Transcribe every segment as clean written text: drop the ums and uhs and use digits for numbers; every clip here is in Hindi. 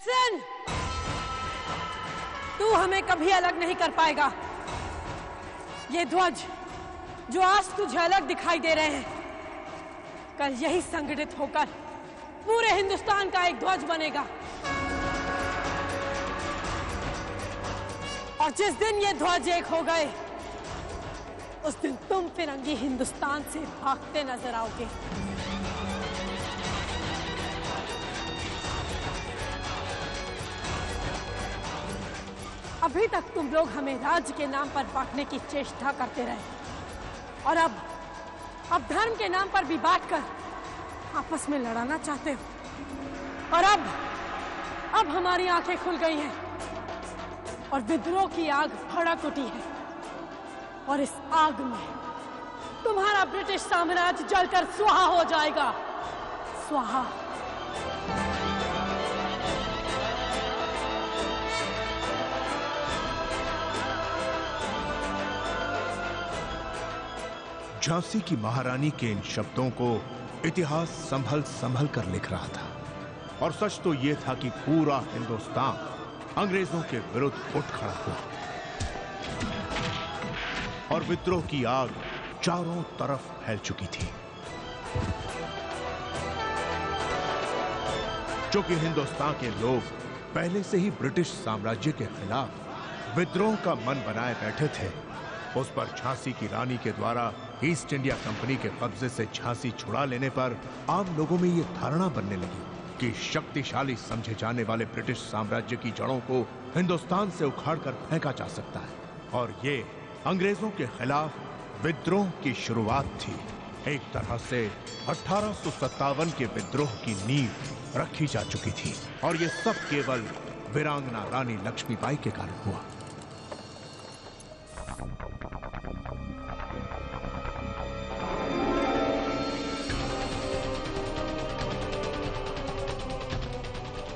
नेल्सन, तू हमें कभी अलग नहीं कर पाएगा। ये ध्वज जो आज तुझे अलग दिखाई दे रहे हैं, कल यही संगठित होकर पूरे हिंदुस्तान का एक ध्वज बनेगा। और जिस दिन ये ध्वज एक हो गए, उस दिन तुम फिरंगी हिंदुस्तान से भागते नजर आओगे। अभी तक तुम लोग हमें राज्य के नाम पर बांटने की चेष्टा करते रहे, और अब धर्म के नाम पर भी बांटकर आपस में लड़ाना चाहते हो। और अब हमारी आंखें खुल गई हैं और विद्रोह की आग भड़क उठी है, और इस आग में तुम्हारा ब्रिटिश साम्राज्य जलकर स्वाहा हो जाएगा। स्वाहा। झांसी की महारानी के इन शब्दों को इतिहास संभल संभल कर लिख रहा था, और सच तो यह था कि पूरा हिंदुस्तान अंग्रेजों के विरुद्ध उठ खड़ा हुआ, और विद्रोह की आग चारों तरफ फैल चुकी थी। चूंकि हिंदुस्तान के लोग पहले से ही ब्रिटिश साम्राज्य के खिलाफ विद्रोह का मन बनाए बैठे थे, उस पर झांसी की रानी के द्वारा ईस्ट इंडिया कंपनी के कब्जे से झांसी छुड़ा लेने पर आम लोगों में यह धारणा बनने लगी कि शक्तिशाली समझे जाने वाले ब्रिटिश साम्राज्य की जड़ों को हिंदुस्तान से उखाड़कर फेंका जा सकता है। और ये अंग्रेजों के खिलाफ विद्रोह की शुरुआत थी। एक तरह से 1857 के विद्रोह की नींव रखी जा चुकी थी, और ये सब केवल वीरांगना रानी लक्ष्मीबाई के कारण हुआ।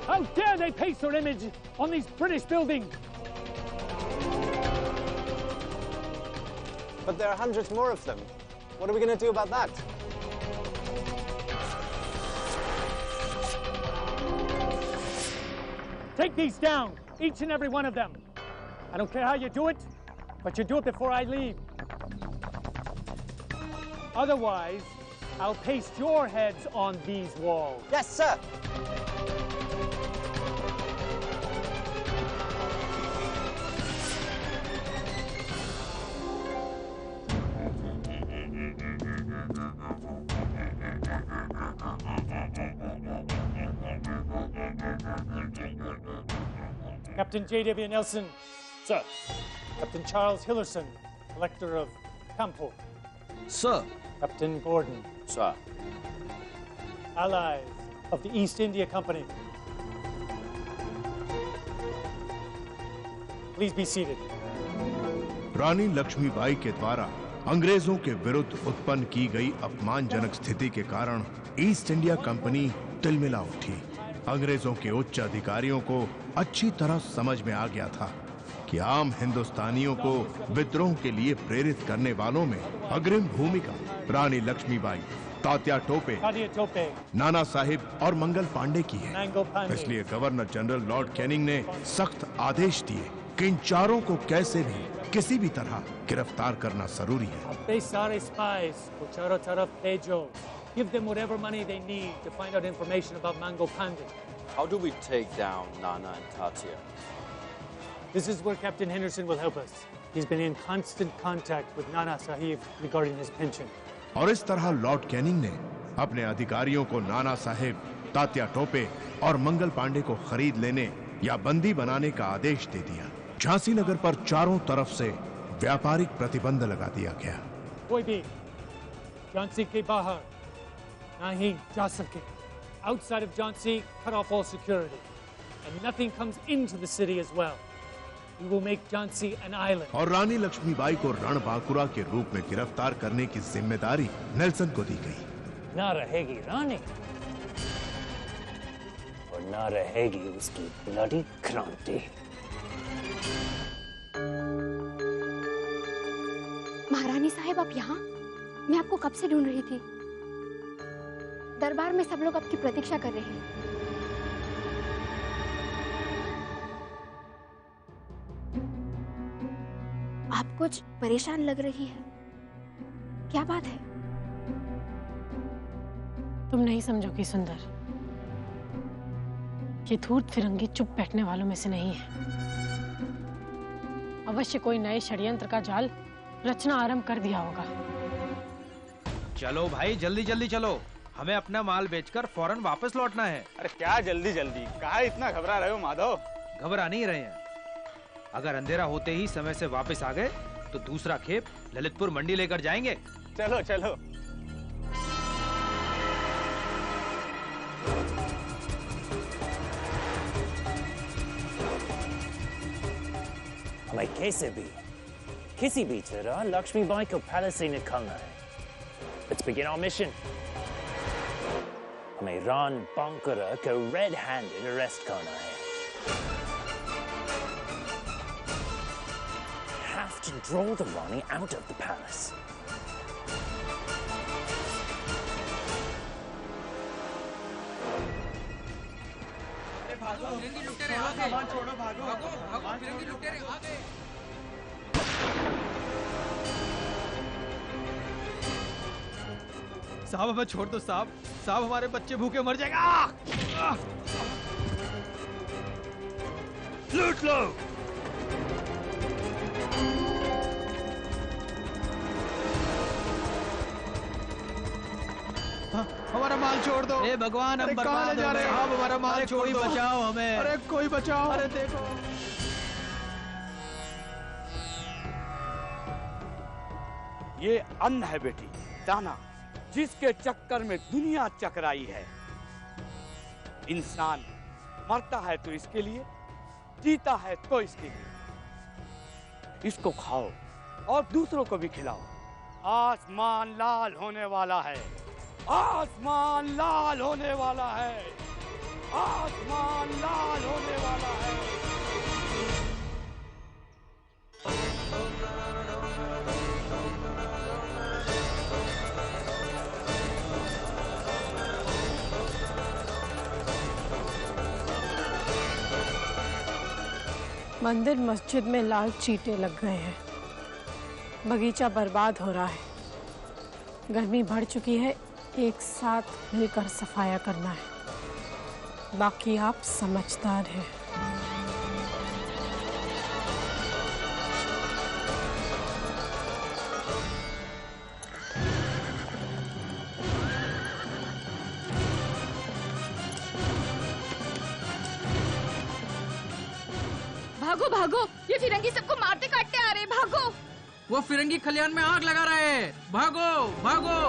How dare they paste their image on these British buildings? But there are hundreds more of them. What are we going to do about that? Take these down, each and every one of them. I don't care how you do it, but you do it before I leave. Otherwise, I'll paste your heads on these walls. Yes, sir. Captain J.W. Nelson. Sir. Captain Charles Hillerson, Collector of Campo. Sir. Captain Gordon. Sir. Allies of the East India Company. Please be seated. रानी लक्ष्मीबाई के द्वारा अंग्रेजों के विरुद्ध उत्पन्न की गई अपमानजनक स्थिति के कारण ईस्ट इंडिया कंपनी तिलमिला उठी। अंग्रेजों के उच्च अधिकारियों को अच्छी तरह समझ में आ गया था कि आम हिंदुस्तानियों को विद्रोह के लिए प्रेरित करने वालों में अग्रिम भूमिका रानी लक्ष्मीबाई, तात्या टोपे, नाना साहिब और मंगल पांडे की है। इसलिए गवर्नर जनरल लॉर्ड कैनिंग ने सख्त आदेश दिए कि इन चारों को कैसे भी किसी भी तरह गिरफ्तार करना जरूरी है। सारे स्पाइस को चारों तरफ भेजो। Give them whatever money they need to find out information about Mango Pandey. How do we take down Nana and Tatya? This is where Captain Henderson will help us. He's been in constant contact with Nana Sahib regarding his pension. और इस तरह लॉर्ड कैनिंग ने अपने अधिकारियों को नाना साहिब, तात्या टोपे और मंगल पांडे को खरीद लेने या बंदी बनाने का आदेश दे दिया। झांसी नगर पर चारों तरफ से व्यापारिक प्रतिबंध लगा दिया गया। कोई भी झांसी के बाहर नहीं जा सके। Outside of Jhansi, cut off all security, and nothing comes into the city as well. We will make Jhansi an island. और रानी लक्ष्मीबाई को रणबांकुरा के रूप में गिरफ्तार करने की जिम्मेदारी नेल्सन को दी गई। ना रहेगी रानी और ना रहेगी उसकी ब्लडी क्रांति। महारानी साहब, आप यहाँ? मैं आपको कब से ढूंढ रही थी। दरबार में सब लोग आपकी प्रतीक्षा कर रहे हैं। कुछ परेशान लग रही है। क्या बात है? तुम नहीं समझोगी सुंदर। ये धूर्त फिरंगी चुप बैठने वालों में से नहीं है। अवश्य कोई नए षड्यंत्र का जाल रचना आरंभ कर दिया होगा। चलो भाई, जल्दी जल्दी चलो, हमें अपना माल बेचकर फौरन वापस लौटना है। अरे क्या जल्दी जल्दी, कहाँ इतना घबरा रहे हो माधव? घबरा नहीं रहे हैं। अगर अंधेरा होते ही समय से वापस आ गए तो दूसरा खेप ललितपुर मंडी लेकर जाएंगे। चलो चलो। हमें कैसे भी किसी भी तरह लक्ष्मीबाई को पैलेस से निकालना है। Let's begin our mission. हमें रान बांकुरा को रेड हैंडेड अरेस्ट करना है। Have to draw the Rani out of the palace. साहब हमें छोड़ दो साहब, साहब हमारे बच्चे भूखे मर जाएगा। लूट लो। हमारा माल छोड़ दो। अरे भगवान, हम बर्बाद हो रहे हैं। आप हमारा माल छोड़ दो। बचाओ हमें। अरे कोई बचाओ। अरे देखो, ये अन्न है बेटी, दाना, जिसके चक्कर में दुनिया चकराई है। इंसान मरता है तो इसके लिए, जीता है तो इसके लिए। इसको खाओ और दूसरों को भी खिलाओ। आसमान लाल होने वाला है, आसमान लाल होने वाला है, आसमान लाल होने वाला है। मंदिर मस्जिद में लाल चींटे लग गए हैं। बगीचा बर्बाद हो रहा है। गर्मी बढ़ चुकी है। एक साथ मिलकर सफाया करना है। बाकी आप समझदार हैं। भागो भागो, ये फिरंगी सबको मारते काटते आ रहे। भागो। वो फिरंगी खलियान में आग लगा रहे हैं। भागो भागो।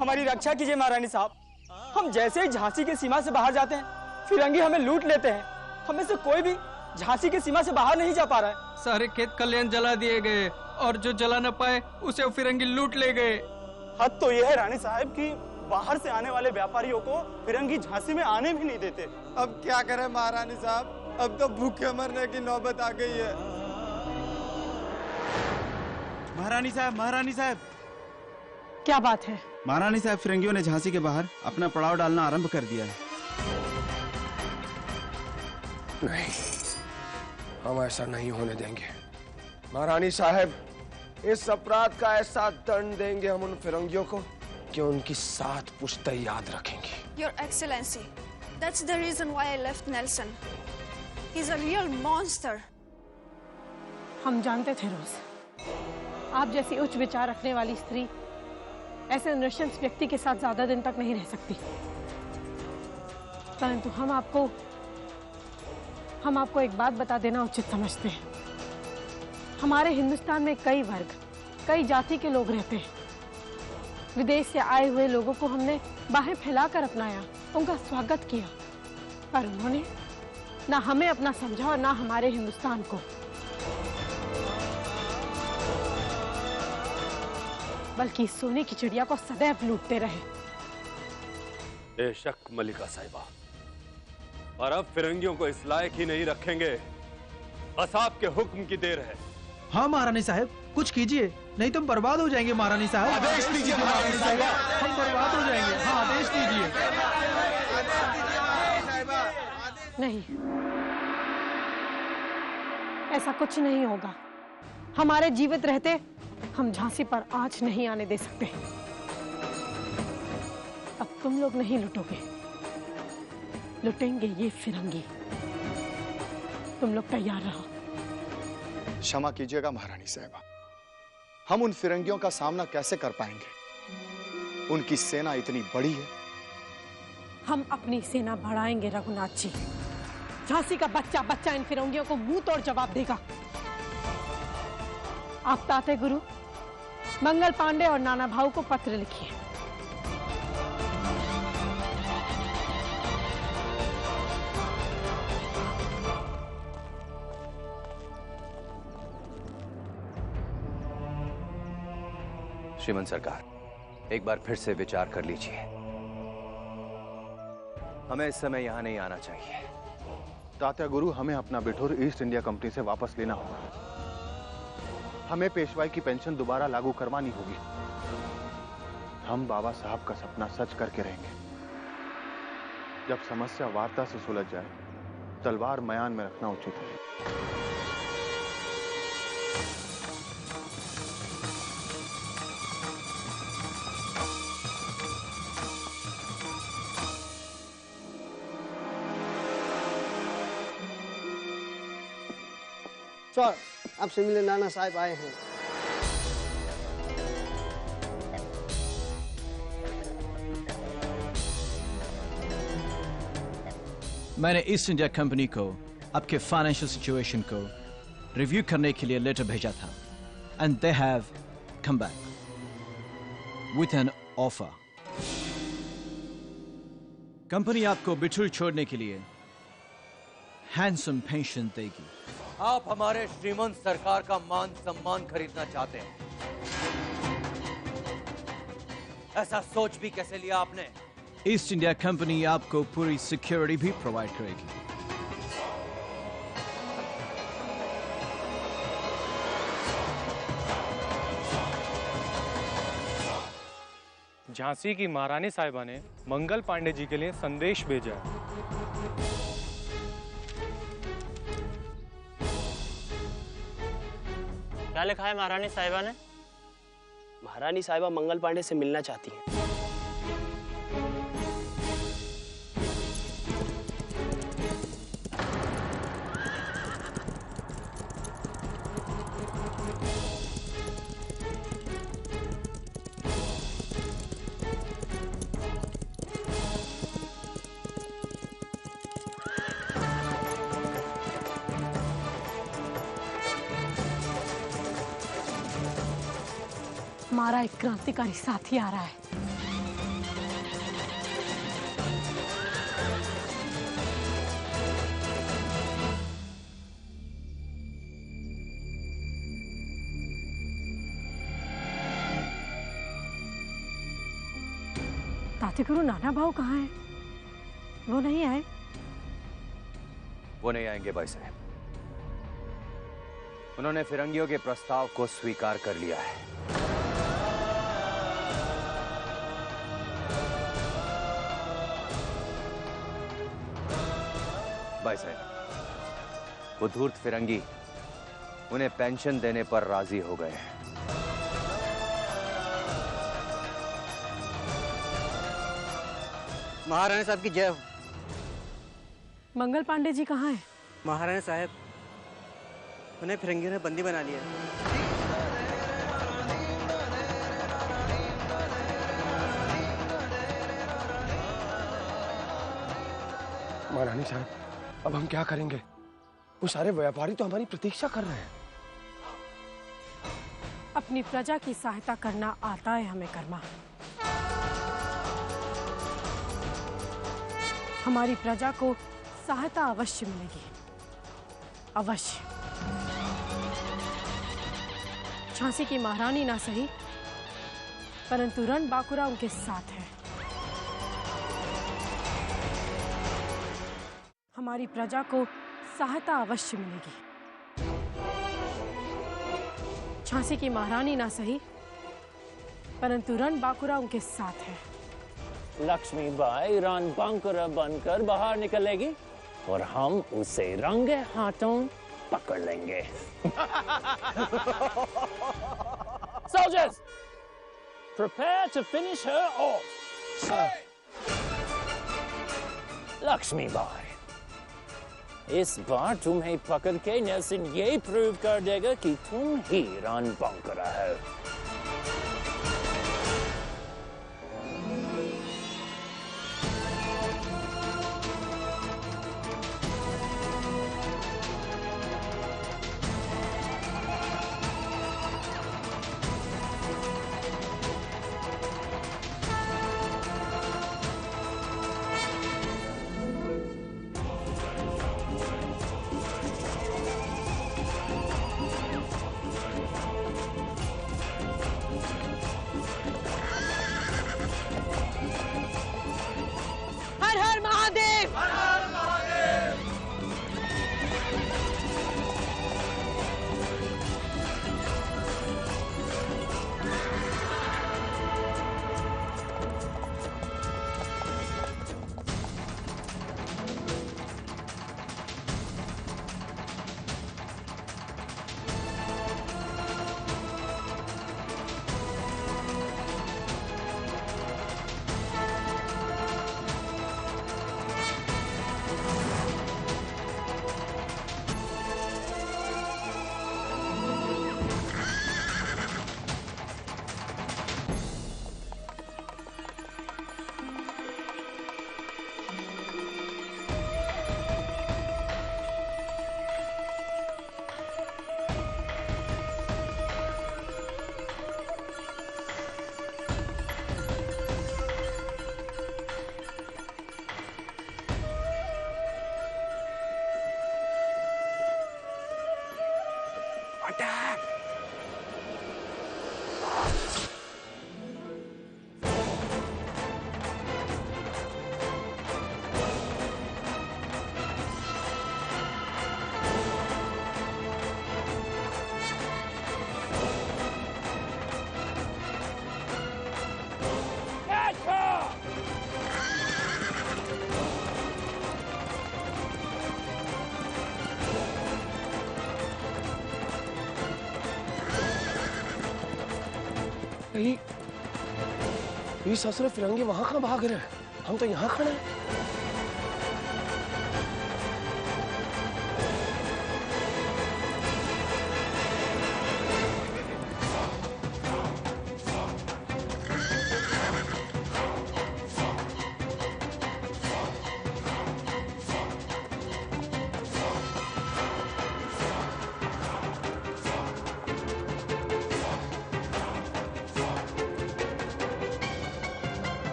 हमारी रक्षा कीजिए महारानी साहब। हम जैसे ही झांसी की सीमा से बाहर जाते हैं, फिरंगी हमें लूट लेते हैं। हमें से कोई भी झांसी की सीमा से बाहर नहीं जा पा रहा है। सारे खेत खलियान जला दिए गए और जो जला न पाए उसे फिरंगी लूट ले गए। हद तो यह है रानी साहब कि बाहर से आने वाले व्यापारियों को फिरंगी झांसी में आने भी नहीं देते। अब क्या करें महारानी साहब, अब तो भूखे मरने की नौबत आ गई है। महारानी साहब। क्या बात है? महारानी साहब, फिरंगियों ने झांसी के बाहर अपना पड़ाव डालना आरंभ कर दिया है। नहीं, हम ऐसा नहीं होने देंगे। महारानी साहब, इस अपराध का ऐसा दंड देंगे हम उन फिरंगियों को कि उनकी 7 पुश्तें याद रखेंगी। Your Excellency, that's the reason why I left Nelson. He's a real monster. हम जानते थे रोज, आप जैसी उच्च विचार रखने वाली स्त्री ऐसे नृशंस व्यक्ति के साथ ज्यादा दिन तक नहीं रह सकती। परंतु हम आपको एक बात बता देना उचित समझते हैं। हमारे हिंदुस्तान में कई वर्ग, कई जाति के लोग रहते हैं। विदेश से आए हुए लोगों को हमने बाहें फैलाकर अपनाया, उनका स्वागत किया, पर उन्होंने ना हमें अपना समझा और ना हमारे हिंदुस्तान को। बल्कि सोने की चिड़िया को सदैव लूटते रहे। बेशक मलिका साहिबा, और अब फिरंगियों को इस लायक ही नहीं रखेंगे। बस आपके हुक्म की देर है। हाँ महारानी साहब, कुछ कीजिए, नहीं तो हम बर्बाद हो जाएंगे महारानी साहब। आदेश दीजिए महारानी साहब। हम बर्बाद हो जाएंगे। हाँ, आदेश दीजिए। नहीं, ऐसा कुछ नहीं होगा। हमारे जीवित रहते हम झांसी पर आंच नहीं आने दे सकते। अब तुम लोग नहीं लुटोगे, लुटेंगे ये फिरंगी। तुम लोग तैयार रहो। क्षमा कीजिएगा महारानी साहिबा, हम उन फिरंगियों का सामना कैसे कर पाएंगे? उनकी सेना इतनी बड़ी है। हम अपनी सेना बढ़ाएंगे रघुनाथ जी। झांसी का बच्चा बच्चा इन फिरंगियों को मुंह तोड़ जवाब देगा। आप ताते गुरु मंगल पांडे और नाना भाऊ को पत्र लिखिए। श्रीमंत सरकार, एक बार फिर से विचार कर लीजिए। हमें इस समय यहां नहीं आना चाहिए। तात्या गुरु, हमें अपना बिठूर ईस्ट इंडिया कंपनी से वापस लेना होगा। हमें पेशवाई की पेंशन दोबारा लागू करवानी होगी। हम बाबा साहब का सपना सच करके रहेंगे। जब समस्या वार्ता से सुलझ जाए, तलवार मयान में रखना उचित है। सर, आपसे मिले नाना साहब आए हैं। मैंने ईस्ट इंडिया कंपनी को आपके फाइनेंशियल सिचुएशन को रिव्यू करने के लिए लेटर भेजा था, and they have come back with an offer. Company आपको बिठूर छोड़ने के लिए हैंडसम पेंशन देगी। आप हमारे श्रीमंत सरकार का मान सम्मान खरीदना चाहते हैं। ऐसा सोच भी कैसे लिया आपने? ईस्ट इंडिया कंपनी आपको पूरी सिक्योरिटी भी प्रोवाइड करेगी। झांसी की महारानी साहिबा ने मंगल पांडे जी के लिए संदेश भेजा है। क्या लिखा है महारानी साहिबा ने? महारानी साहिबा मंगल पांडे से मिलना चाहती हैं। हमारा एक क्रांतिकारी साथी आ रहा है। ताते गुरु नाना भाऊ कहाँ हैं? वो नहीं आए? वो नहीं आएंगे भाई साहब। उन्होंने फिरंगियों के प्रस्ताव को स्वीकार कर लिया है। भाई साहब, वो धूर्त फिरंगी उन्हें पेंशन देने पर राजी हो गए हैं। महारानी साहब की जय हो। मंगल पांडे जी कहाँ हैं? महारानी साहब, उन्हें फिरंगियों ने बंदी बना लिया। महारानी साहब, अब हम क्या करेंगे? वो सारे व्यापारी तो हमारी प्रतीक्षा कर रहे हैं। अपनी प्रजा की सहायता करना आता है हमें कर्मा। हमारी प्रजा को सहायता अवश्य मिलेगी, अवश्य। झांसी की महारानी ना सही, परंतु रण बांकुरा उनके साथ है। हमारी प्रजा को सहायता अवश्य मिलेगी। झांसी की महारानी ना सही, परंतु रणबांकुरा उनके साथ है। लक्ष्मीबाई रणबांकुरा बनकर बाहर निकलेगी और हम उसे रंगे हाथों पकड़ लेंगे। Soldiers, prepare to finish her off. Sir. Lakshmibai, इस बार तुम्हें पकड़ के नेल्सन ये प्रूव कर देगा कि तुम ही रणबांकुरा हो। हर हर महादेव! ये ससुर फिरंगी वहां कहाँ भाग रहे हैं? हम तो यहाँ खड़े हैं।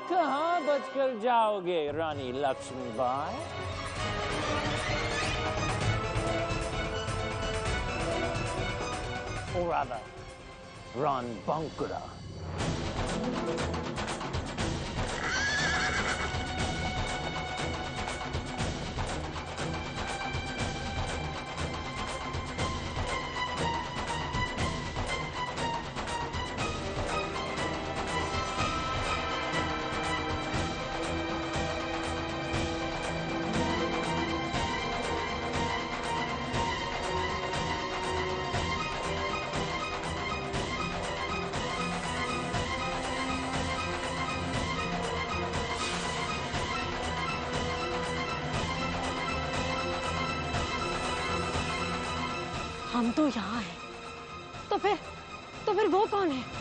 कहाँ बचकर जाओगे रानी लक्ष्मीबाई? Or rather, रणबांकुरा। हम तो यहाँ हैं, तो फिर वो कौन है?